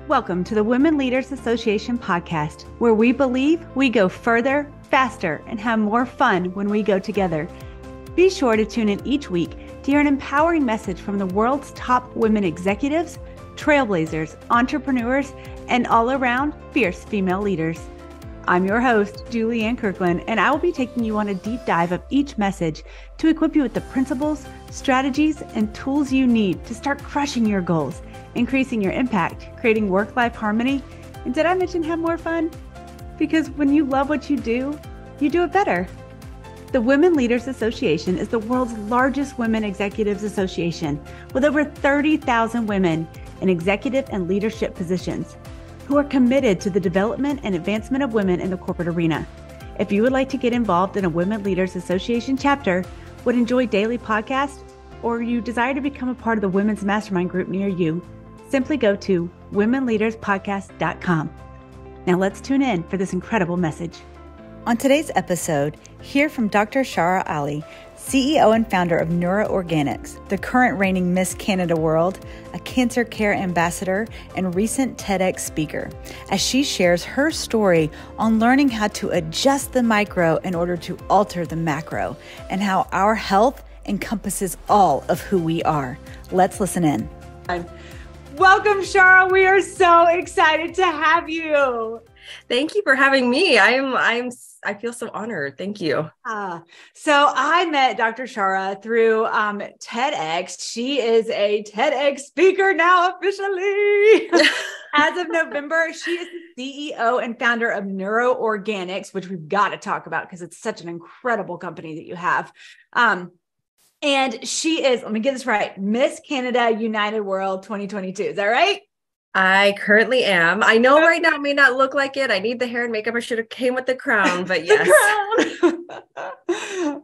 Welcome to the Women Leaders Association podcast, where we believe we go further, faster, and have more fun when we go together. Be sure to tune in each week to hear an empowering message from the world's top women executives, trailblazers, entrepreneurs, and all-around fierce female leaders. I'm your host, Julianne Kirkland, and I will be taking you on a deep dive of each message to equip you with the principles, strategies, and tools you need to start crushing your goals, increasing your impact, creating work-life harmony, and did I mention have more fun? Because when you love what you do it better. The Women Leaders Association is the world's largest women executives association with over 30,000 women in executive and leadership positions who are committed to the development and advancement of women in the corporate arena. If you would like to get involved in a Women Leaders Association chapter, would enjoy daily podcasts, or you desire to become a part of the Women's Mastermind group near you, simply go to womenleaderspodcast.com. Now let's tune in for this incredible message. On today's episode, hear from Dr. Shara Ali, CEO and founder of Neuroorganics, the current reigning Miss Canada World, a cancer care ambassador, and recent TEDx speaker, as she shares her story on learning how to adjust the micro in order to alter the macro, and how our health encompasses all of who we are. Let's listen in. Welcome, Shara. We are so excited to have you. Thank you for having me. I feel so honored. Thank you. So I met Dr. Shara through TEDx. She is a TEDx speaker now officially. As of November, she is the CEO and founder of Neuroorganics, which we've got to talk about because it's such an incredible company that you have. And she is, let me get this right, Miss Canada United World 2022. Is that right? I currently am. I know right now it may not look like it. I need the hair and makeup. I should have came with the crown, but yes.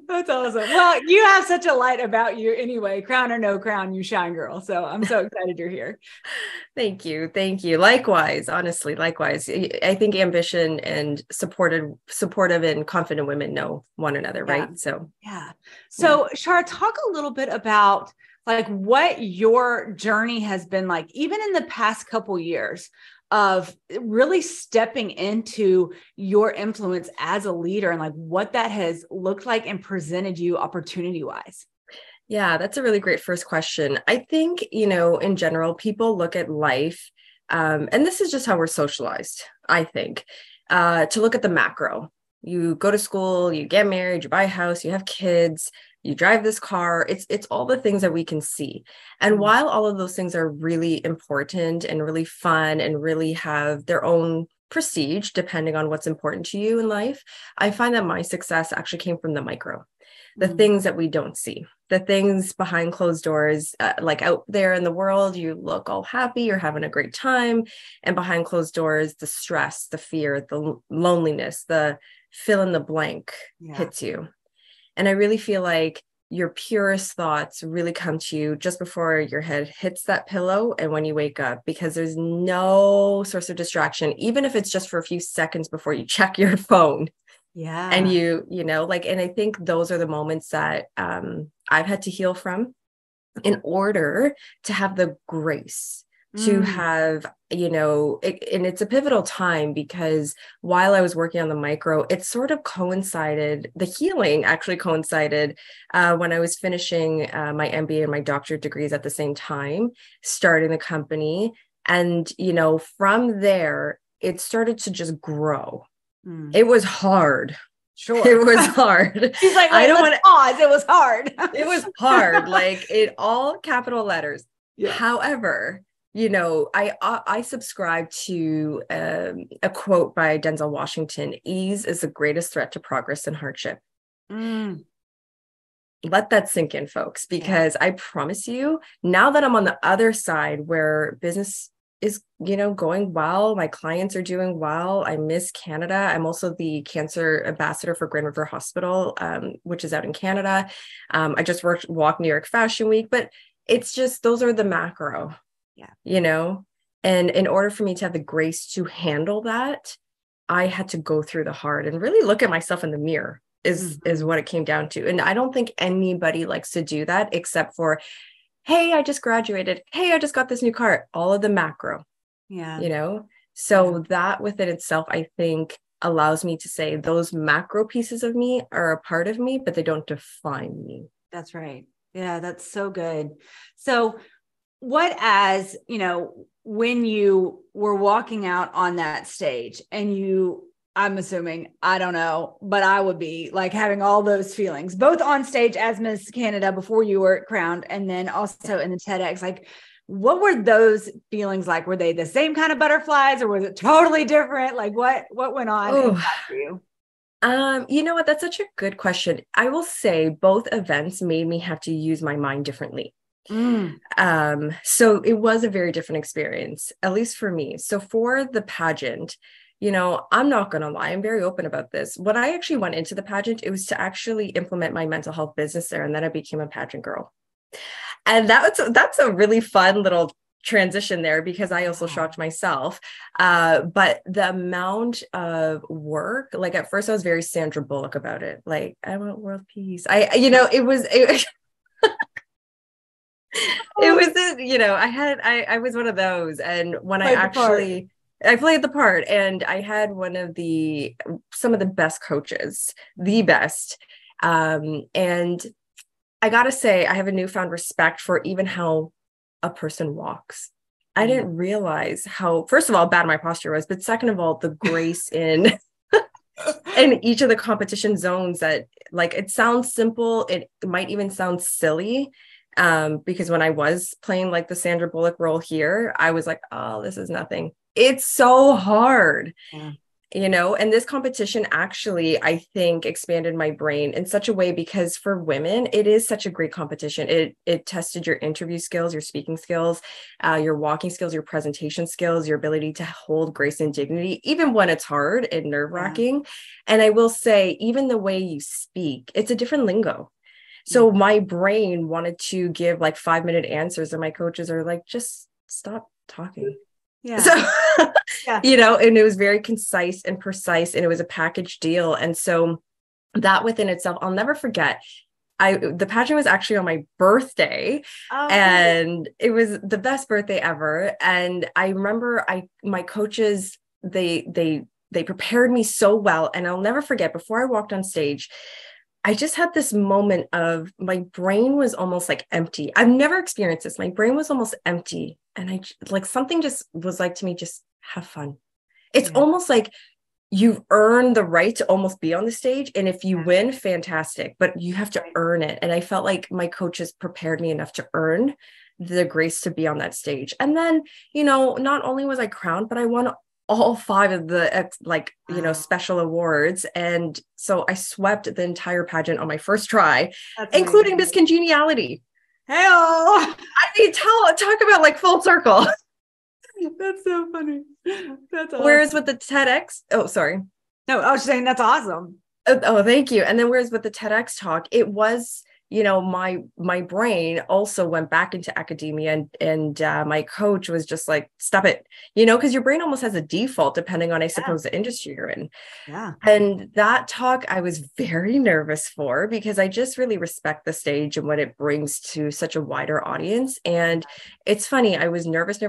That's awesome. Well, you have such a light about you anyway, crown or no crown, you shine, girl. So I'm so excited you're here. Thank you. Thank you. Likewise, honestly, likewise. I think ambition and supportive and confident women know one another, right? So, yeah. So Shara, talk a little bit about like what your journey has been like, even in the past couple years of really stepping into your influence as a leader and like what that has looked like and presented you opportunity wise. Yeah, that's a really great first question. I think, in general, people look at life, and this is just how we're socialized, I think, to look at the macro. You go to school, you get married, you buy a house, you have kids, you drive this car. It's all the things that we can see. And while all of those things are really important and really fun and really have their own prestige, depending on what's important to you in life, I find that my success actually came from the micro, the things that we don't see, the things behind closed doors, like out there in the world, you look all happy, you're having a great time. And behind closed doors, the stress, the fear, the loneliness, the fill in the blank hits you. And I really feel like your purest thoughts really come to you just before your head hits that pillow and when you wake up, because there's no source of distraction, even if it's just for a few seconds before you check your phone. Yeah. And and I think those are the moments that I've had to heal from in order to have the grace to have, and it's a pivotal time because while I was working on the micro, it sort of coincided, the healing actually coincided when I was finishing my MBA and my doctorate degrees at the same time, starting the company. And, from there, it started to just grow. It was hard. Sure. It was hard. She's like, I don't want to pause. It was hard. It was hard. Like it all capital letters. Yeah. However, I subscribe to a quote by Denzel Washington: ease is the greatest threat to progress and hardship. Let that sink in, folks, because I promise you, now that I'm on the other side where business is, going well, my clients are doing well. I miss Canada. I'm also the cancer ambassador for Grand River Hospital, which is out in Canada. I just walked New York Fashion Week, but it's just, those are the macro. And in order for me to have the grace to handle that, I had to go through the hard and really look at myself in the mirror is what it came down to. And I don't think anybody likes to do that except for, hey, I just graduated. Hey, I just got this new car. All of the macro. Yeah. you know? So that within itself, I think allows me to say those macro pieces of me are a part of me, but they don't define me. That's right. Yeah, that's so good. So what, as you know, when you were walking out on that stage and I'm assuming, I don't know, but I would be like having all those feelings, both on stage as Miss Canada before you were crowned, and then also in the TEDx, like, what were those feelings like? Were they the same kind of butterflies, or was it totally different? Like what went on inside for you? You know what? That's such a good question. I will say both events made me have to use my mind differently. So it was a very different experience, at least for me. So for the pageant, you know, I'm not going to lie, I'm very open about this. When I actually went into the pageant, it was to actually implement my mental health business there. And then I became a pageant girl. And that's a really fun little transition there, because I also shocked myself. But the amount of work, like at first I was very Sandra Bullock about it. Like, I want world peace. It was I was one of those. And when I played the part, and I had some of the best coaches, the best. And I gotta say, I have a newfound respect for even how a person walks. I didn't realize how, first of all, bad my posture was, but second of all, the grace in each of the competition zones, that, like, it sounds simple, it might even sound silly. Because when I was playing like the Sandra Bullock role here, I was like, oh, this is nothing. It's so hard. Yeah. And this competition actually, I think, expanded my brain in such a way, because for women, it is such a great competition. It tested your interview skills, your speaking skills, your walking skills, your presentation skills, your ability to hold grace and dignity, even when it's hard and nerve-wracking. Yeah. And I will say, even the way you speak, it's a different lingo. So my brain wanted to give like 5-minute answers, and my coaches are like, just stop talking. Yeah. So, and it was very concise and precise, and it was a package deal. And so that within itself, I'll never forget. The pageant was actually on my birthday, and it was the best birthday ever. And I remember my coaches, they prepared me so well. And I'll never forget, before I walked on stage, I just had this moment of my brain was almost like empty. I've never experienced this. My brain was almost empty. And I like, something just was like to me, just have fun. It's almost like you've earned the right to almost be on the stage. And if you win, fantastic, but you have to earn it. And I felt like my coaches prepared me enough to earn the grace to be on that stage. And then, not only was I crowned, but I won all 5 of the special awards. And so I swept the entire pageant on my first try, including Miss Congeniality. Hey-oh. I mean, talk about like full circle. That's so funny. That's awesome. Whereas with the TEDx, sorry. No, I was saying that's awesome. Oh, thank you. And then whereas with the TEDx talk, it was, my brain also went back into academia, and my coach was just like, stop it, because your brain almost has a default depending on, I suppose, the industry you're in. Yeah. And that talk I was very nervous for, because I just really respect the stage and what it brings to such a wider audience. And it's funny, I was nervous.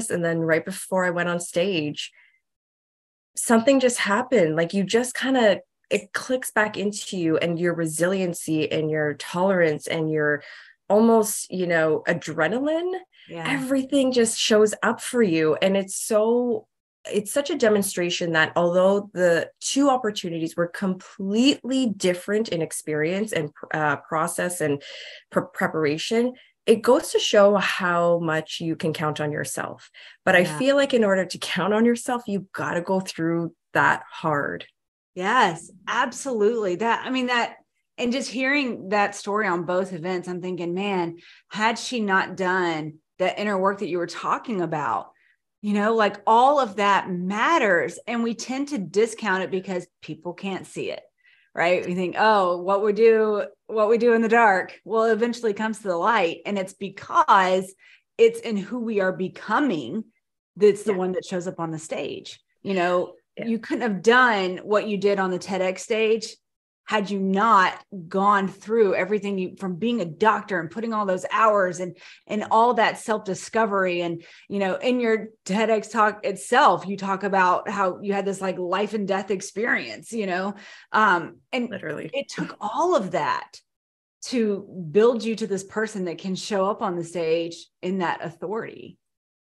And then right before I went on stage, something just happened. Like, you just kind of, it clicks back into you, and your resiliency and your tolerance and your almost, adrenaline, everything just shows up for you. And it's such a demonstration that although the 2 opportunities were completely different in experience and process and preparation, it goes to show how much you can count on yourself. But I feel like in order to count on yourself, you got to go through that hard. Yes, absolutely. And just hearing that story on both events, I'm thinking, man, had she not done that inner work that you were talking about, like all of that matters. And we tend to discount it because people can't see it, right? We think, oh, what we do in the dark will eventually comes to the light. And it's because it's in who we are becoming that's the one that shows up on the stage. You couldn't have done what you did on the TEDx stage had you not gone through everything from being a doctor and putting all those hours and all that self-discovery. And, in your TEDx talk itself, you talk about how you had this like life and death experience, and Literally it took all of that to build you to this person that can show up on the stage in that authority.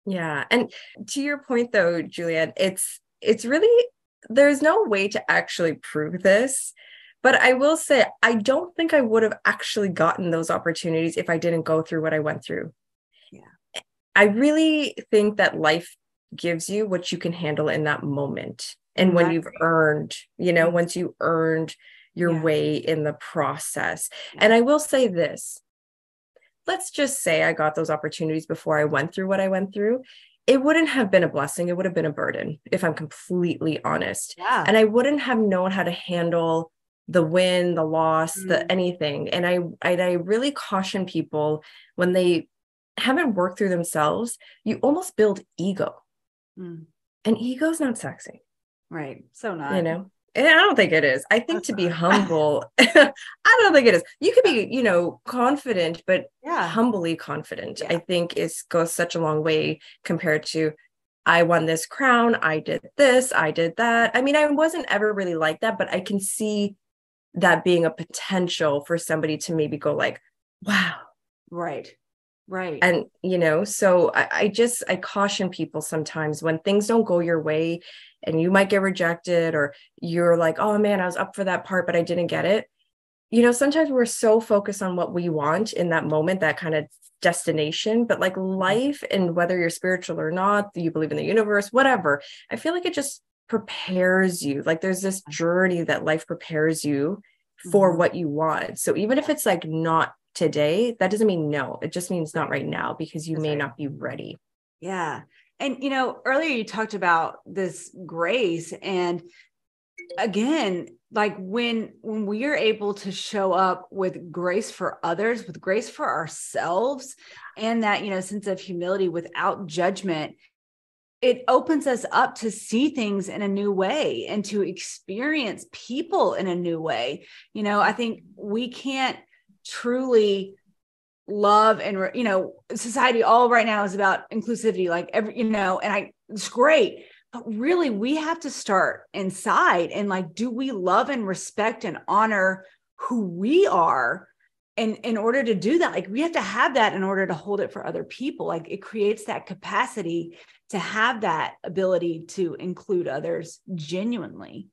Yeah. And to your point though, Juliet, it's really, there's no way to actually prove this, but I will say, I don't think I would have actually gotten those opportunities if I didn't go through what I went through. Yeah. I really think that life gives you what you can handle in that moment. And when you've earned, once you earned your way in the process. Yeah. And I will say this, let's just say I got those opportunities before I went through what I went through. It wouldn't have been a blessing. It would have been a burden, if I'm completely honest. Yeah. And I wouldn't have known how to handle the win, the loss, the anything. And I really caution people when they haven't worked through themselves, you almost build ego. And ego's not sexy. Right. So not. And I don't think it is. I think to be humble, I don't think it is. You could be, confident, but humbly confident, I think goes such a long way compared to, I won this crown, I did this, I did that. I mean, I wasn't ever really like that, but I can see that being a potential for somebody to maybe go like, wow. Right. And, so I caution people sometimes when things don't go your way and you might get rejected, or you're like, oh man, I was up for that part, but I didn't get it. Sometimes we're so focused on what we want in that moment, that kind of destination, but like life, and whether you're spiritual or not, you believe in the universe, whatever, I feel like it just prepares you. Like there's this journey that life prepares you for what you want. So even if it's like not today, that doesn't mean no, it just means not right now, because you may not be ready. Yeah. And, earlier you talked about this grace, and again, like when we are able to show up with grace for others, with grace for ourselves, and that, sense of humility without judgment, it opens us up to see things in a new way and to experience people in a new way. I think we can't truly love, and society all right now is about inclusivity, like it's great, but really we have to start inside, and like, do we love and respect and honor who we are? And in order to do that, like, we have to have that in order to hold it for other people. Like, it creates that capacity to have that ability to include others genuinely.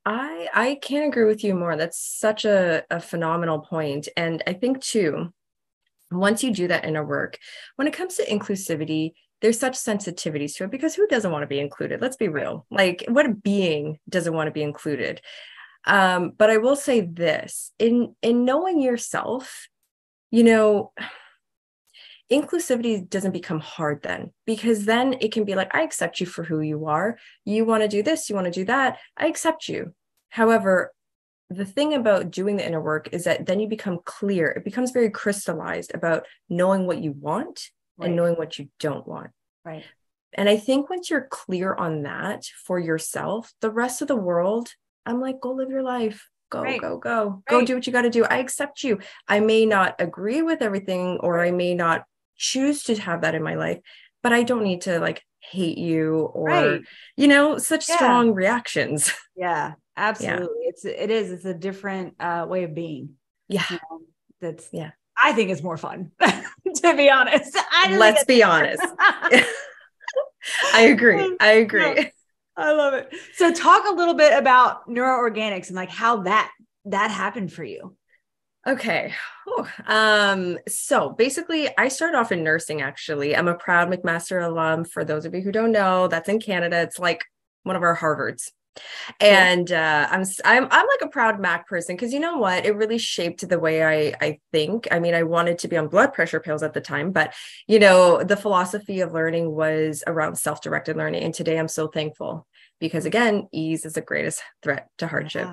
I can't agree with you more. That's such a phenomenal point. And I think too, once you do that inner work, when it comes to inclusivity, there's such sensitivities to it, because who doesn't want to be included? Let's be real. Like, what being doesn't want to be included? But I will say this, in knowing yourself, inclusivity doesn't become hard then, because then it can be like, I accept you for who you are. You want to do this, you want to do that, I accept you. However, the thing about doing the inner work is that then you become clear. It becomes very crystallized about knowing what you want and knowing what you don't want. Right. And I think once you're clear on that for yourself, the rest of the world, I'm like, go live your life. Go do what you got to do. I accept you. I may not agree with everything, or I may not choose to have that in my life, but I don't need to like hate you or, such strong reactions. Yeah, absolutely. It's a different way of being. Yeah. I think it's more fun, to be honest. Let's be honest. I agree. I love it. So talk a little bit about neuroorganics and like how that happened for you. Okay. So basically I started off in nursing, actually. I'm a proud McMaster alum. For those of you who don't know, that's in Canada. It's like one of our Harvards. And I'm like a proud Mac person, because you know what? It really shaped the way I think. I mean, I wanted to be on blood pressure pills at the time, but the philosophy of learning was around self-directed learning. And today I'm so thankful, because again, ease is the greatest threat to hardship,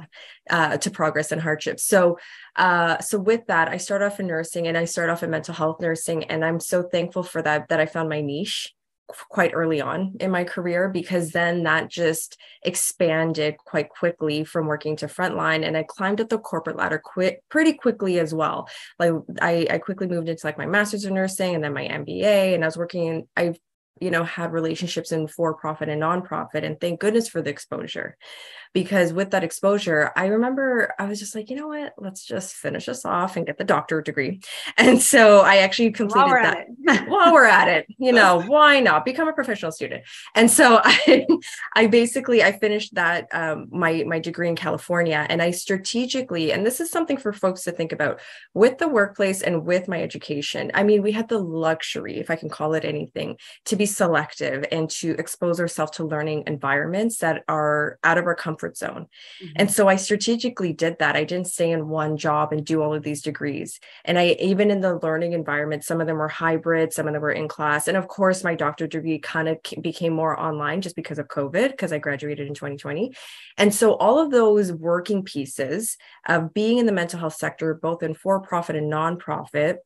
to progress and hardship. So with that, I started off in nursing, and I started off in mental health nursing. And I'm so thankful for that I found my niche. quite early on in my career, because then that just expanded quite quickly from working to frontline. And I climbed up the corporate ladder pretty quickly as well. Like I quickly moved into like my master's of nursing and then my MBA, and I was working in, I've, had relationships in for-profit and nonprofit, and thank goodness for the exposure. Because with that exposure, I remember I was just like, you know what, let's just finish this off and get the doctorate degree. And so I actually completed that while we're at it, why not become a professional student? And so I finished that, my degree in California, and I strategically, and this is something for folks to think about with the workplace and with my education. I mean, we had the luxury, if I can call it anything, to be selective and to expose ourselves to learning environments that are out of our comfort zone. Mm-hmm. And so I strategically did that. I didn't stay in one job and do all of these degrees. And I, even in the learning environment, some of them were hybrid, some of them were in class. And of course, my doctorate degree kind of became more online just because of COVID, because I graduated in 2020. And so all of those working pieces of being in the mental health sector, both in for-profit and nonprofit,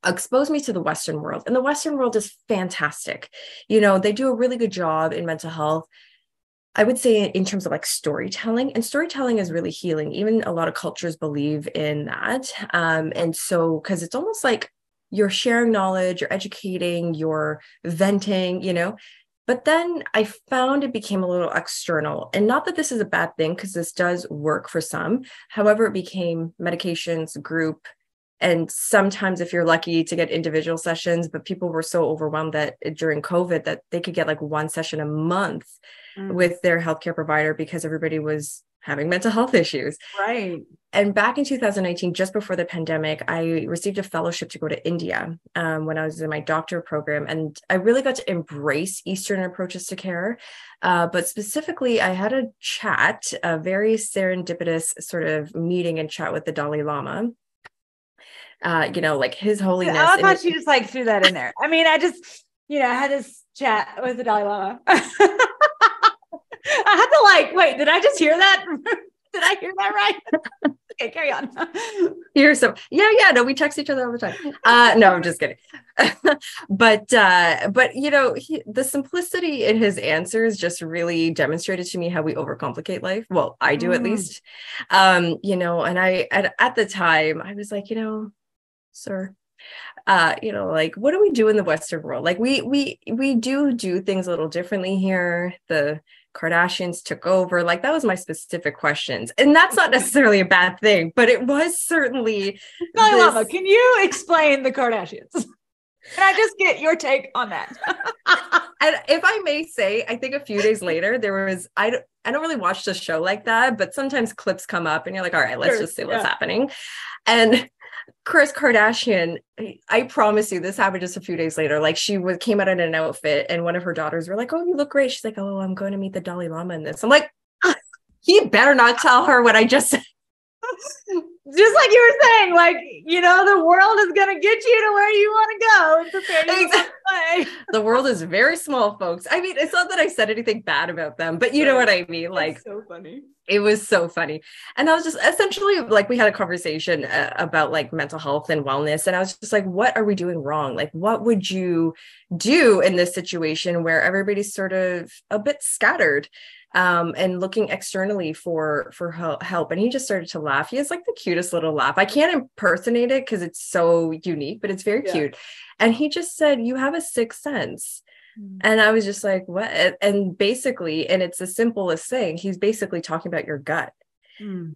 exposed me to the Western world. And the Western world is fantastic. They do a really good job in mental health, I would say, in terms of like storytelling, and storytelling is really healing. Even a lot of cultures believe in that. And so, because it's almost like you're sharing knowledge, you're educating, you're venting, but then I found it became a little external, and not that this is a bad thing, because this does work for some. However, it became medications, group, and sometimes if you're lucky to get individual sessions, but people were so overwhelmed that during COVID that they could get like one session a month with their healthcare provider because everybody was having mental health issues. Right. And back in 2019, just before the pandemic, I received a fellowship to go to India when I was in my doctorate program. And I really got to embrace Eastern approaches to care. But specifically, I had a very serendipitous sort of meeting and chat with the Dalai Lama. Like His Holiness. I thought you just like threw that in there. I mean, I just, had this chat with the Dalai Lama. I had to wait, did I just hear that? Did I hear that right? Okay, carry on. No, we text each other all the time. No, I'm just kidding. but the simplicity in his answers just really demonstrated to me how we overcomplicate life. Well, I do at least. And at the time I was like, sir, what do we do in the Western world? Like we do things a little differently here. The Kardashians took over. Like that was my specific questions. And that's not necessarily a bad thing, but it was certainly. Lama, can you explain the Kardashians? Can I just get your take on that? And if I may say, I think a few days later, there was, I don't really watch the show like that, but sometimes clips come up and you're like, all right, let's just see what's happening. And Kris Kardashian, I promise you, this happened just a few days later. Like came out in an outfit and one of her daughters were like, oh, you look great. She's like, oh, I'm going to meet the Dalai Lama in this. I'm like, he better not tell her what I just said. Just like you were saying, the world is going to get you to where you want to go and prepare you to play. The world is very small, folks. I mean, it's not that I said anything bad about them, but you know what I mean? Like, so funny. It was so funny. And I was just essentially we had a conversation about mental health and wellness. And I was just like, what are we doing wrong? Like, what would you do in this situation where everybody's sort of a bit scattered? And looking externally for help. And he just started to laugh. He has the cutest little laugh. I can't impersonate it because it's so unique, but it's very cute. And he just said, you have a sixth sense. And I was just like, what? And basically, and it's the simplest thing, he's basically talking about your gut. And,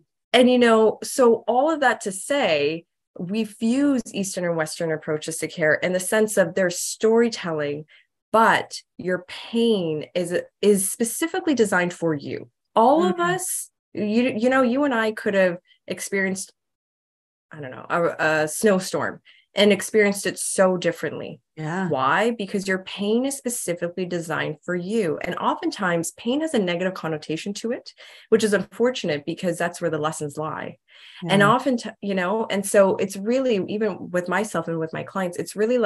so all of that to say, we fuse Eastern and Western approaches to care in the sense of their storytelling, but your pain is specifically designed for you. All of us, you and I could have experienced, I don't know, a snowstorm and experienced it so differently. Yeah. Why? Because your pain is specifically designed for you. And oftentimes pain has a negative connotation to it, which is unfortunate because that's where the lessons lie. Yeah. And often, and so it's really, even with myself and with my clients, it's really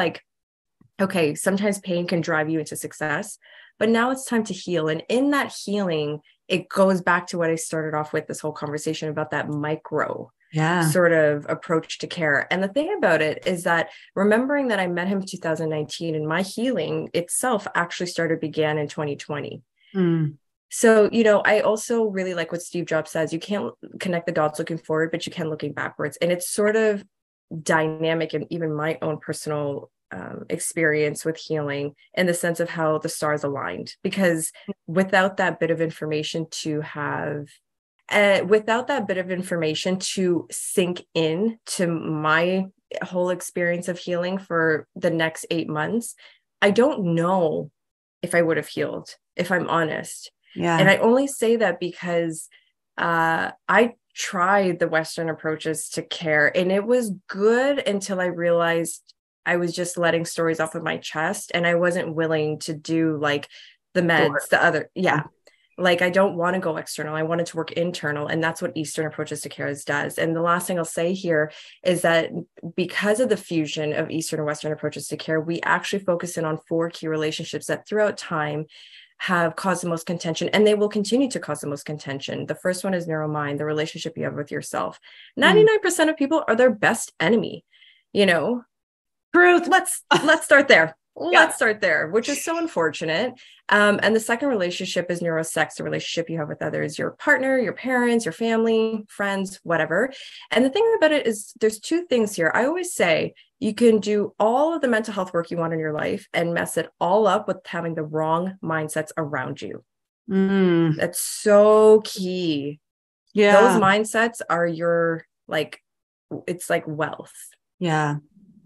okay, sometimes pain can drive you into success, but now it's time to heal. And in that healing, it goes back to what I started off with, this whole conversation about that micro sort of approach to care. And the thing about it is that remembering that I met him in 2019 and my healing itself actually began in 2020. So, I also really like what Steve Jobs says. You can't connect the dots looking forward, but you can looking backwards. And it's sort of dynamic and even my own personal experience with healing in the sense of how the stars aligned, because without that bit of information to sink in to my whole experience of healing for the next 8 months, I don't know if I would have healed, if I'm honest. Yeah. And I only say that because I tried the Western approaches to care, and it was good until I realized I was just letting stories off of my chest, and I wasn't willing to do like the meds, the other, like I don't want to go external. I wanted to work internal, and that's what Eastern approaches to care does. And the last thing I'll say here is that because of the fusion of Eastern and Western approaches to care, we actually focus in on 4 key relationships that throughout time have caused the most contention, and they will continue to cause the most contention. The first one is neuromind, the relationship you have with yourself. 99% of people are their best enemy, Truth. Let's start there. Let's start there, which is so unfortunate. And the second relationship is neurosex, the relationship you have with others, your partner, your parents, your family, friends, whatever. And the thing about it is there's 2 things here. I always say you can do all of the mental health work you want in your life and mess it all up with having the wrong mindsets around you. That's so key. Yeah. Those mindsets are it's like wealth. Yeah.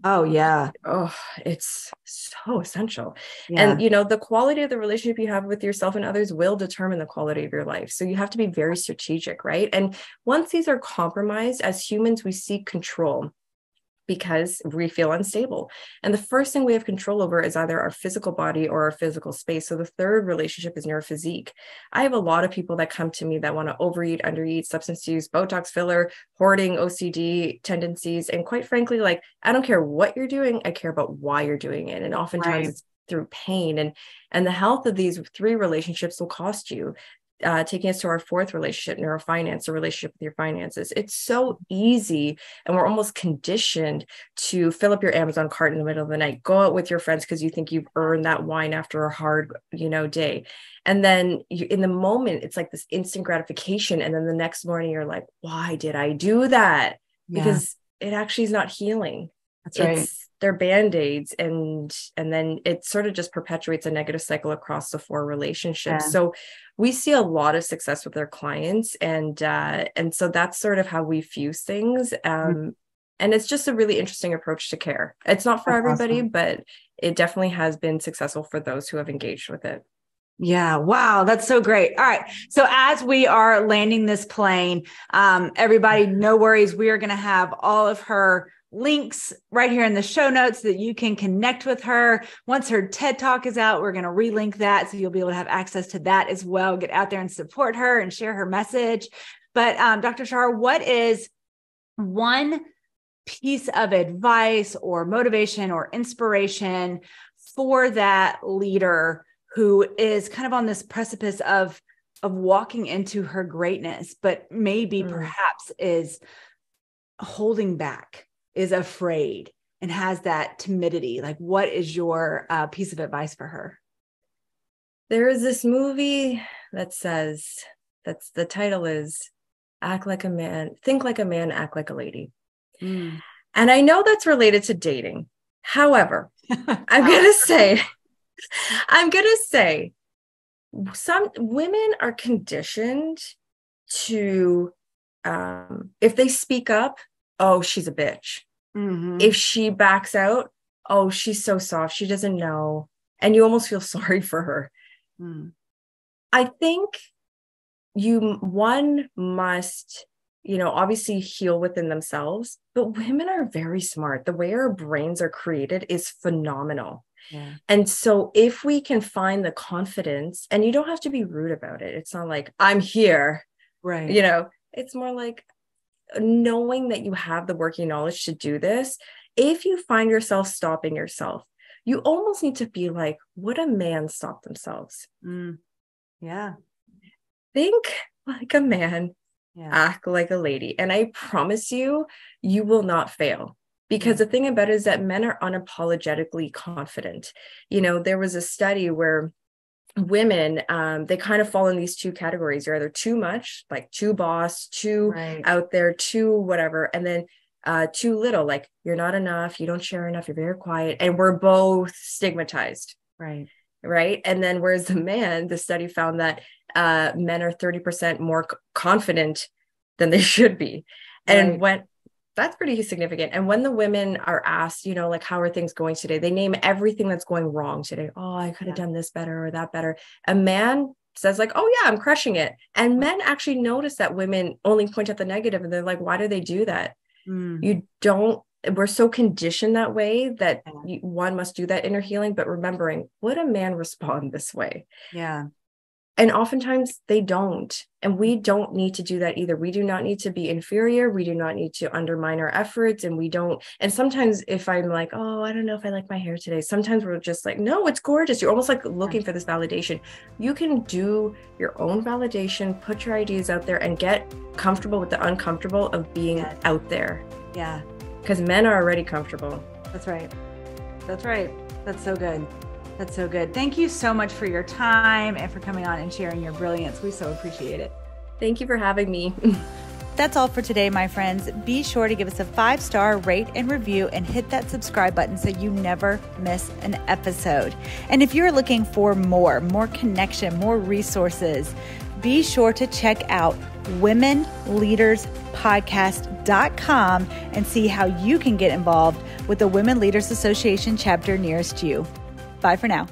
Oh, yeah. Oh, it's so essential. Yeah. And, the quality of the relationship you have with yourself and others will determine the quality of your life. So you have to be very strategic, right? And once these are compromised, as humans, we seek control because we feel unstable. And the first thing we have control over is either our physical body or our physical space. So the third relationship is neurophysique. I have a lot of people that come to me that want to overeat, undereat, substance use, Botox filler, hoarding, OCD tendencies. And quite frankly, I don't care what you're doing. I care about why you're doing it. And oftentimes it's through pain, and the health of these 3 relationships will cost you. Taking us to our 4th relationship, neurofinance, the relationship with your finances. It's so easy, and we're almost conditioned to fill up your Amazon cart in the middle of the night, go out with your friends because you think you've earned that wine after a hard, day. And then in the moment, it's like this instant gratification. And then the next morning you're like, why did I do that? Because it actually is not healing. That's right. They're band-aids, and then it sort of just perpetuates a negative cycle across the 4 relationships. Yeah. So we see a lot of success with our clients, and so that's sort of how we fuse things. And it's just a really interesting approach to care. It's not for everybody, but it definitely has been successful for those who have engaged with it. Yeah. Wow. That's so great. All right. So as we are landing this plane, everybody, no worries. We are going to have all of her links right here in the show notes so that you can connect with her. Once her TED Talk is out, we're going to relink that. So you'll be able to have access to that as well. Get out there and support her and share her message. But Dr. Shara, what is one piece of advice or motivation or inspiration for that leader who is kind of on this precipice of walking into her greatness, but maybe perhaps is holding back, is afraid, and has that timidity? Like, what is your piece of advice for her? There is this movie that says, the title is Act Like a Man, Think Like a Man, Act Like a Lady. And I know that's related to dating. However, I'm going to say some women are conditioned to, if they speak up, oh, she's a bitch. If she backs out, oh, she's so soft, she doesn't know. And you almost feel sorry for her. I think one must, obviously heal within themselves, but women are very smart. The way our brains are created is phenomenal. Yeah. And so if we can find the confidence, and you don't have to be rude about it. It's not like, I'm here. Right. It's more like knowing that you have the working knowledge to do this. If you find yourself stopping yourself, you almost need to be like, would a man stop themselves? Yeah. Think like a man. act like a lady. And I promise you, you will not fail. Because the thing about it is that men are unapologetically confident. You know, there was a study where women, they kind of fall in these two categories. You're either too much, like too boss, too out there, too whatever. And then too little, like you're not enough, you don't share enough, you're very quiet. And we're both stigmatized. Right. And then whereas the man, the study found that men are 30% more confident than they should be. And when that's pretty significant. And when the women are asked, you know, like, how are things going today? They name everything that's going wrong today. Oh, I could have done this better or that better. A man says like, oh yeah, I'm crushing it. And men actually notice that women only point out the negative, and they're like, why do they do that? You don't, we're so conditioned that way that one must do that inner healing, but remembering, would a man respond this way? And oftentimes they don't. And we don't need to do that either. We do not need to be inferior. We do not need to undermine our efforts. And we don't. And sometimes if I'm like, oh, I don't know if I like my hair today, sometimes we're just like, no, it's gorgeous. You're almost like looking for this validation. You can do your own validation, put your ideas out there, and get comfortable with the uncomfortable of being out there. Because men are already comfortable. That's right. That's right. That's so good. That's so good. Thank you so much for your time and for coming on and sharing your brilliance. We so appreciate it. Thank you for having me. That's all for today, my friends. Be sure to give us a 5-star rate and review and hit that subscribe button so you never miss an episode. And if you're looking for more connection, more resources, be sure to check out womenleaderspodcast.com and see how you can get involved with the Women Leaders Association chapter nearest you. Bye for now.